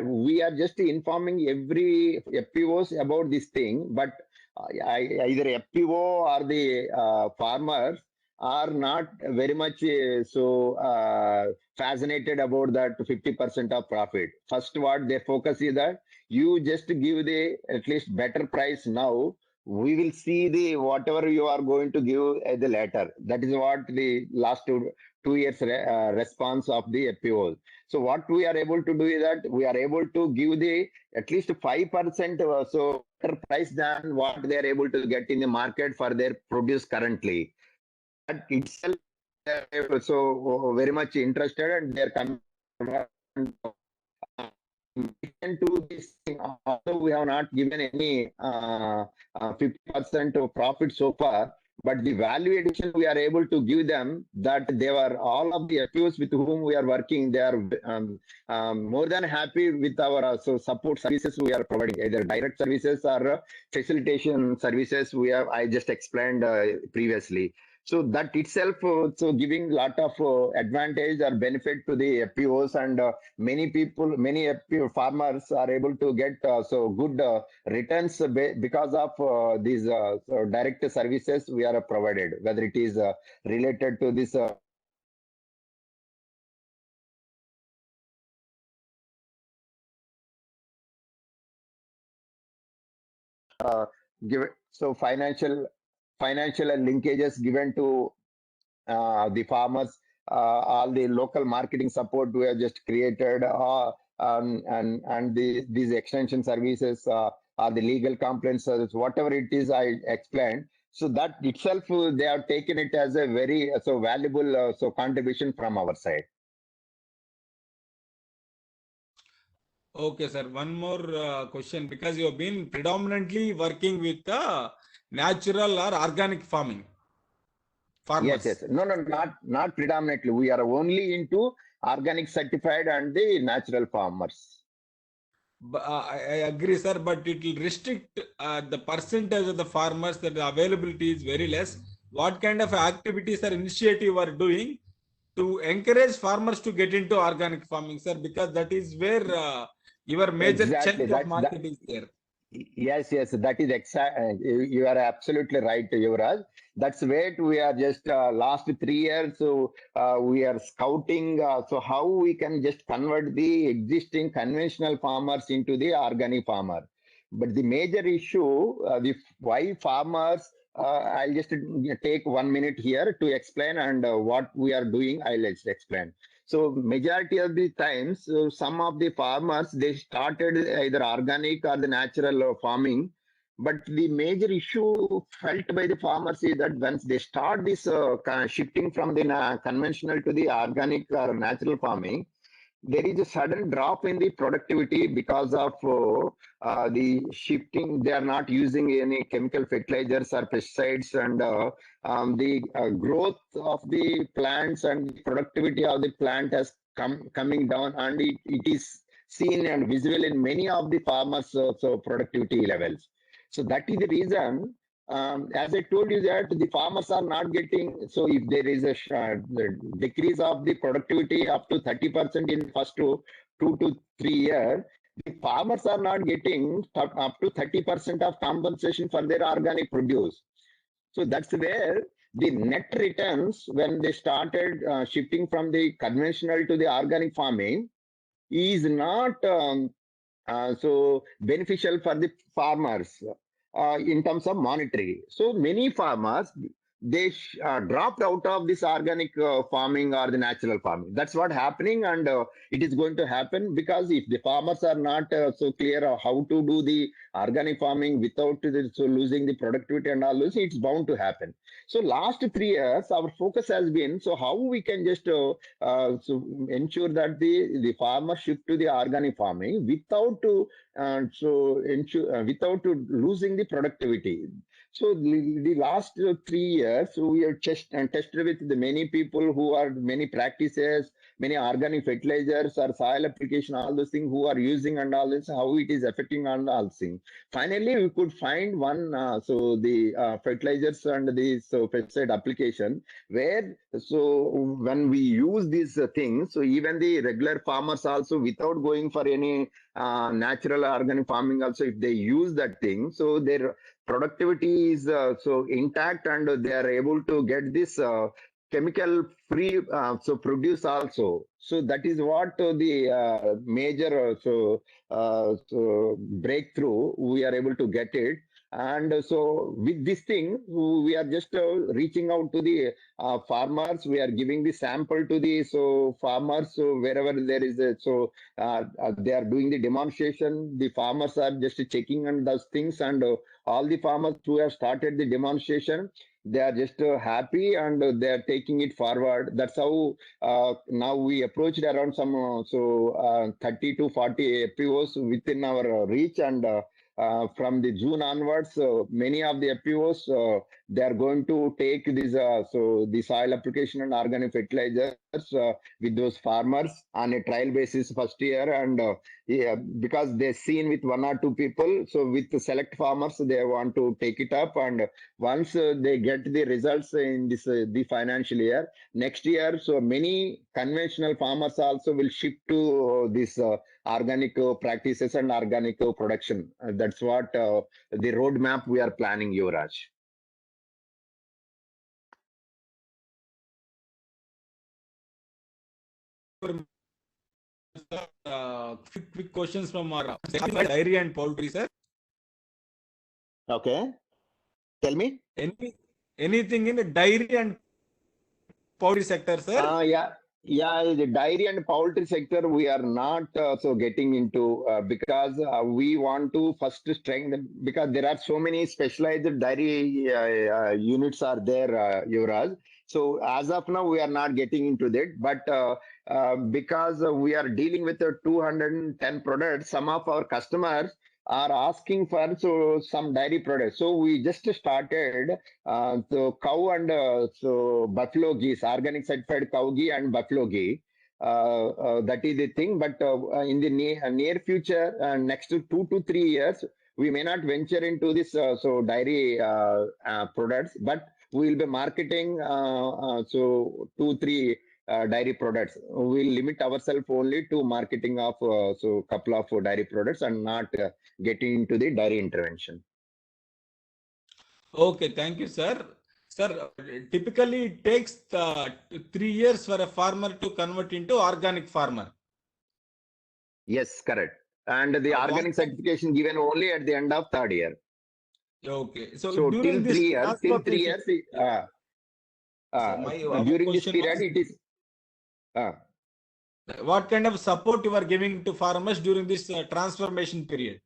we are just informing every FPOs about this thing, but either FPO or the farmers are not very much fascinated about that 50% of profit. First, what they focus is that you just give the at least better price now. We will see the whatever you are going to give at the later. That is what the last 2 years response of the FPOs. So what we are able to do is that we are able to give the at least 5% so better price than what they are able to get in the market for their produce currently. That itself, they are also very much interested, and they are coming. We can do this thing. Although we have not given any 50% of profit so far, but the value addition we are able to give them, that they were all of the FPOs with whom we are working, they are more than happy with our support services we are providing, either direct services or facilitation services. I just explained previously. So that itself giving lot of advantage or benefit to the FPOs, and many FPO farmers are able to get good returns because of these direct services we are provided, whether it is related to this financial linkages given to the farmers, all the local marketing support we have just created, and these extension services, or the legal complaints service, whatever it is I explained. So that itself, they have taken it as a very valuable contribution from our side. Okay, sir. One more question, because you have been predominantly working with natural or organic farming. Farmers. Yes. No, not predominantly. We are only into organic certified and the natural farmers. I agree, sir, but it will restrict the percentage of the farmers, that the availability is very less. What kind of activities or initiative are doing to encourage farmers to get into organic farming, sir? Because that is where your major chunk of market is there. Yes, that is exact. You are absolutely right, Yuvraj. That's where we are just last 3 years. So we are scouting. So how we can just convert the existing conventional farmers into the organic farmer. But the major issue, why farmers, I'll just take 1 minute here to explain, and what we are doing, I'll just explain. So majority of the times, some of the farmers, they started either organic or the natural farming. But the major issue felt by the farmers is that once they start this shifting from the conventional to the organic or natural farming, there is a sudden drop in the productivity because of the shifting. They are not using any chemical fertilizers or pesticides, and the growth of the plants and the productivity of the plant has coming down, and it is seen and visible in many of the farmers' productivity levels. So that is the reason as I told you that the farmers are not getting, so if there is a the decrease of the productivity up to 30% in first 2 to 3 years, the farmers are not getting up to 30% of compensation for their organic produce. So that's where the net returns, when they started shifting from the conventional to the organic farming, is not so beneficial for the farmers in terms of monetary. So many farmers, they dropped out of this organic farming or the natural farming. That's what happening, and it is going to happen, because if the farmers are not so clear of how to do the organic farming without so losing the productivity and all this, it's bound to happen. So last 3 years, our focus has been, so how we can just so ensure that the farmer shift to the organic farming without without losing the productivity. So the last 3 years, we have tested with the many people who are many practices, many organic fertilizers or soil application, all those things who are using and all this, how it is affecting on all things. Finally, we could find one, so the fertilizers and the pesticide application, where so when we use these things, so even the regular farmers also, without going for any natural organic farming also, if they use that thing, so their productivity is so intact, and they are able to get this chemical free so produce also. So that is what the major so breakthrough we are able to get it. And so with this thing, we are just reaching out to the farmers. We are giving the sample to the farmers. So wherever there is a, they are doing the demonstration. The farmers are just checking on those things, and all the farmers who have started the demonstration, they are just happy, and they are taking it forward. That's how now we approached around some 30 to 40 FPOs within our reach, and from the June onwards, many of the FPOs, they are going to take this the soil application and organic fertilizers with those farmers on a trial basis first year, and yeah, because they've seen with one or two people, so with the select farmers, they want to take it up, and once they get the results in this the financial year, next year, so many conventional farmers also will shift to this organic practices and organic production. That's what the roadmap we are planning, Yuvraj. Quick questions from our dairy and poultry, sir. Okay, tell me. Anything in the dairy and poultry sector, sir? Yeah, the dairy and poultry sector we are not so getting into because we want to first strengthen, because there are so many specialized dairy units are there, Yuvraj. So as of now, we are not getting into that, but because we are dealing with 210 products, some of our customers are asking for some dairy products. So we just started so cow and so buffalo geese, organic certified cow ghee and buffalo ghee. That is the thing. But in the near future, next 2 to 3 years, we may not venture into this so dairy products, but we will be marketing so 2-3 dairy products. We'll limit ourselves only to marketing of so couple of dairy products, and not getting into the dairy intervention. Okay, thank you, sir. Sir, typically it takes 3 years for a farmer to convert into organic farmer. Yes, correct. And the organic certification given only at the end of 3rd year. Okay, so till during this 3 years, during this period, it is. What kind of support you are giving to farmers during this transformation period?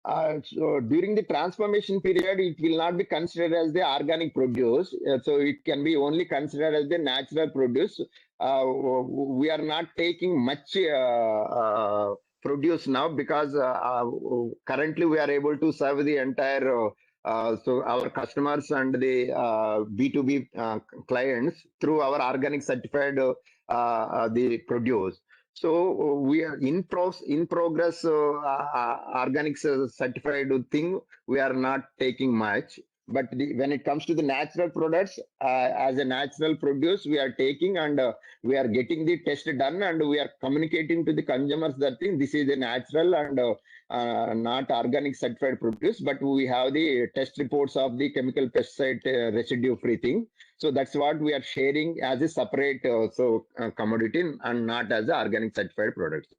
So during the transformation period, it will not be considered as the organic produce. So it can be only considered as the natural produce. We are not taking much produce now, because currently we are able to serve the entire so our customers and the B2B clients through our organic certified the produce. So we are in progress organic certified thing. We are not taking much, but when it comes to the natural products, as a natural produce, we are taking and we are getting the test done, and we are communicating to the consumers that thing this is a natural and not organic certified produce, but we have the test reports of the chemical pesticide residue free thing. So that's what we are sharing as a separate commodity and not as a organic certified product.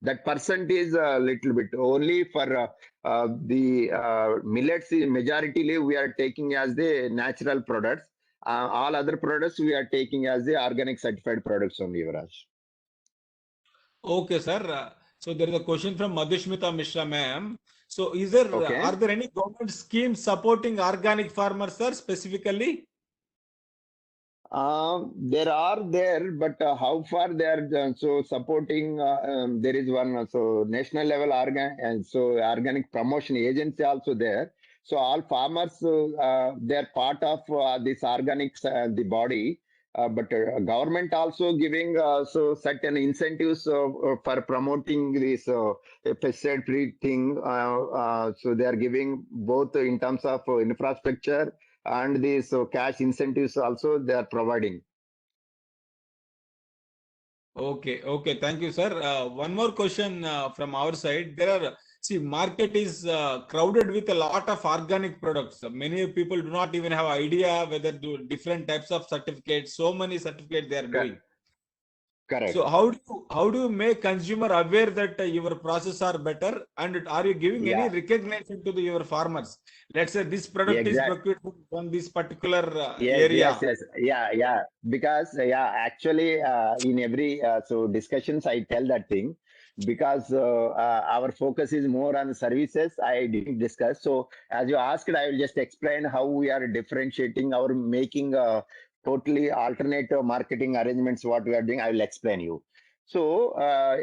That percent is a little bit only for the millets. Majority we are taking as the natural products. All other products we are taking as the organic certified products only, Yuvraj. Okay, sir. So there is a question from Madhushmita Mishra, ma'am. So is there Okay. are there any government schemes supporting organic farmers, sir, specifically? There are there, but how far they are so supporting? There is one so national level organic promotion agency also there. So all farmers they are part of this organics the body. But government also giving so certain incentives for promoting this pesticide free thing. So they are giving both in terms of infrastructure and these cash incentives also they are providing. Okay. Thank you, sir. One more question from our side. Market is crowded with a lot of organic products. Many people do not even have idea whether do different types of certificates. So many certificates they are doing. Correct. So how do you make consumer aware that your process are better, and are you giving any recognition to your farmers? Let's say this product is procured from this particular area. Yes. Because actually in every so discussions I tell that thing because our focus is more on services. I didn't discuss. So as you asked, I will just explain how we are differentiating our making totally alternative marketing arrangements. What we are doing, I will explain you. So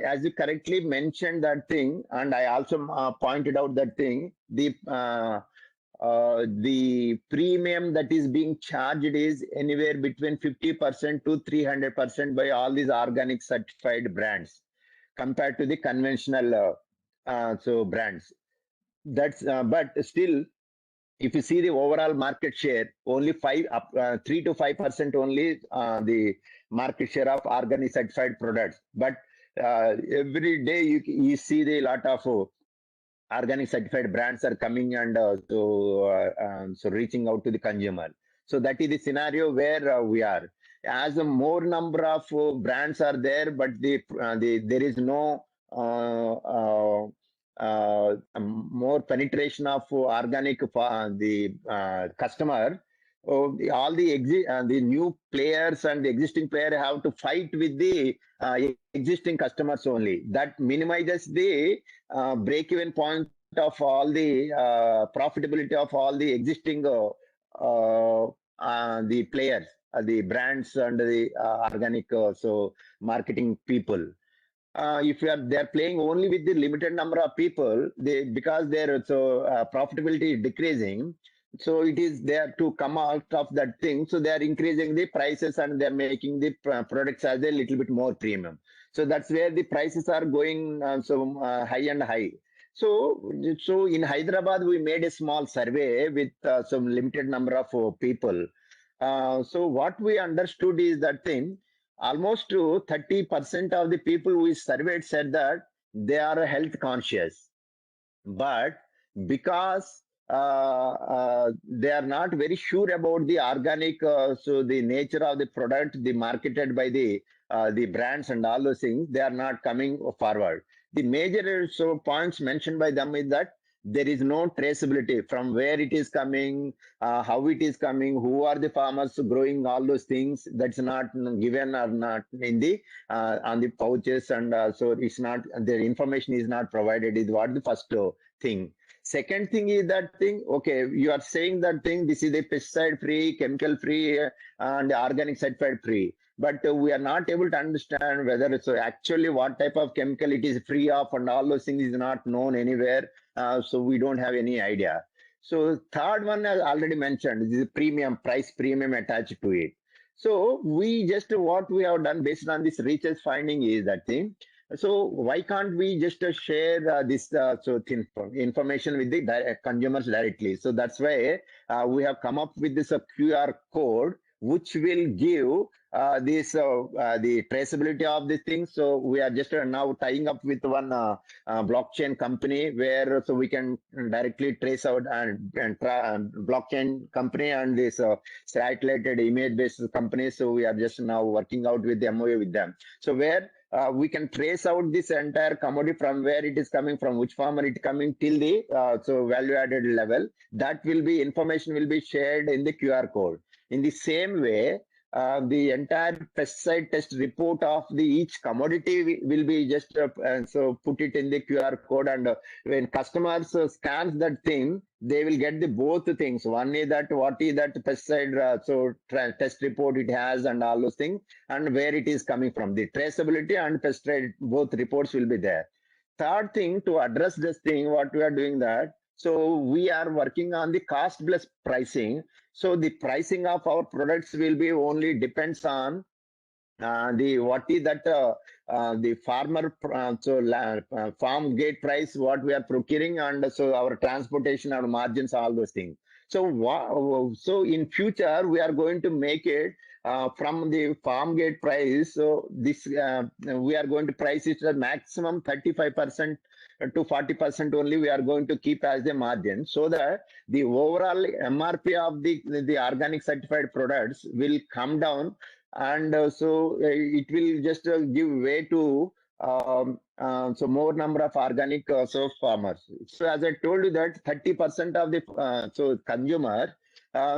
as you correctly mentioned that thing, and I also pointed out that thing, the premium that is being charged is anywhere between 50% to 300% by all these organic certified brands compared to the conventional brands. That's but still, if you see the overall market share, only 3 to 5% only the market share of organic certified products. But every day you see the lot of organic certified brands are coming and so reaching out to the consumer. So that is the scenario where we are. As a more number of brands are there, but there is no more penetration of organic the customer. All the new players and the existing player have to fight with the existing customers only. That minimizes the break-even point of all the profitability of all the existing the players, the brands and the organic so marketing people. If they're playing only with the limited number of people, because their profitability is decreasing, so it is there to come out of that thing. So they are increasing the prices and they're making the products as a little bit more premium. So that's where the prices are going high and high. So in Hyderabad, we made a small survey with some limited number of people. So what we understood is that thing, almost 30% of the people we surveyed said that they are health conscious. But because they are not very sure about the organic, so the nature of the product, the marketed by the brands and all those things, they are not coming forward. The major points mentioned by them is that there is no traceability from where it is coming, how it is coming, who are the farmers growing all those things. That's not given or not in the on the pouches, and so it's not, the information is not provided. Is what the first thing. Second thing is that thing, okay, you are saying that thing, this is a pesticide free, chemical free, and organic certified free. But we are not able to understand whether it's actually what type of chemical it is free of, and all those things is not known anywhere. So we don't have any idea. So third one, I already mentioned, this is price premium attached to it. So we just, what we have done based on this research finding is that thing, So why can't we just share this information with the consumers directly? So that's why we have come up with this QR code, which will give the traceability of the things. So we are just now tying up with one blockchain company where so we can directly trace out and blockchain company and this satellite image based company. So we are just now working out with the MOU with them. So where we can trace out this entire commodity from where it is coming from, which farmer it coming till the so value added level. That will be information will be shared in the QR code. In the same way, the entire pesticide test report of the each commodity will be just so put it in the QR code, and when customers scans that thing, they will get the both things. One is that what is that pesticide test report it has and all those things, and where it is coming from. The traceability and pesticide both reports will be there. Third thing, to address this thing, what we are doing that. So we are working on the cost plus pricing. So the pricing of our products will be only depends on the what is that the farmer farm gate price what we are procuring, and so our transportation, our margins, all those things. So so in future we are going to make it from the farm gate price. So this we are going to price it at maximum 35% to 40% only we are going to keep as the margin, so that the overall MRP of the organic certified products will come down, and so it will just give way to so more number of organic so farmers. So as I told you that 30% of the so consumer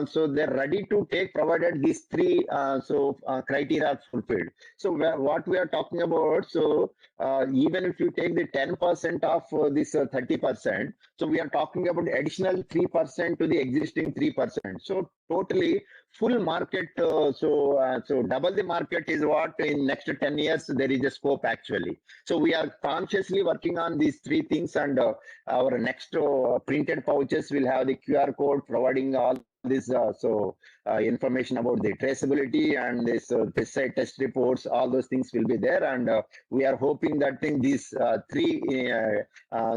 so they're ready to take provided these three criteria are fulfilled. So what we are talking about, so even if you take the 10% of this 30%, so we are talking about additional 3% to the existing 3%. So totally full market, so double the market is what in next 10 years there is a scope actually. So we are consciously working on these three things, and our next printed pouches will have the QR code providing all this information about the traceability and this pesticide test reports. All those things will be there, and we are hoping that these three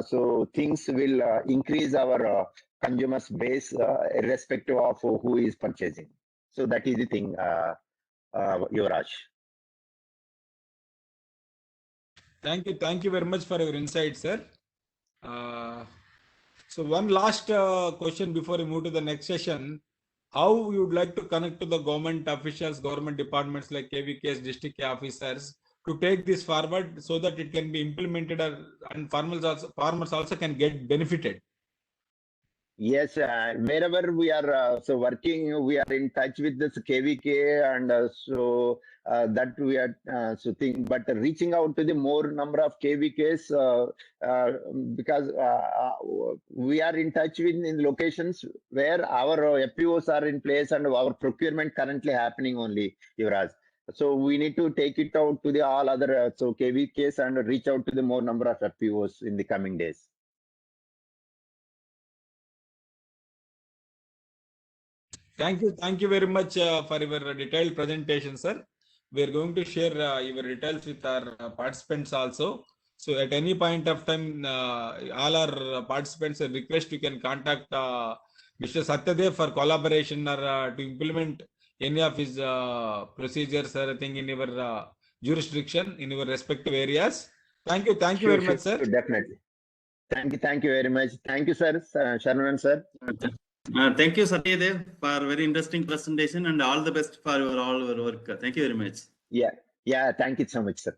so things will increase our consumers base irrespective of who is purchasing. So that is the thing, Yuvraj. Thank you very much for your insight, sir. So one last question before we move to the next session. How you would like to connect to the government officials, government departments like KVKs, district officers to take this forward so that it can be implemented and farmers also can get benefited? Yes, wherever we are so working, we are in touch with this KVK, and so that we are so think. But reaching out to the more number of KVKs because we are in touch with in locations where our FPOs are in place and our procurement currently happening only, Yuvraj. So we need to take it out to the all other so KVKs and reach out to the more number of FPOs in the coming days. Thank you very much for your detailed presentation, sir. We are going to share your details with our participants also. So at any point of time, all our participants request you can contact Mr. Satyadev for collaboration or to implement any of his procedures or thing in your jurisdiction, in your respective areas. Thank you very much, sir. Definitely. Thank you very much. Thank you, sir. Sharman, sir. Thank you, Satyadev, for very interesting presentation, and all the best for all your work. Thank you very much. Yeah. Thank you so much, sir.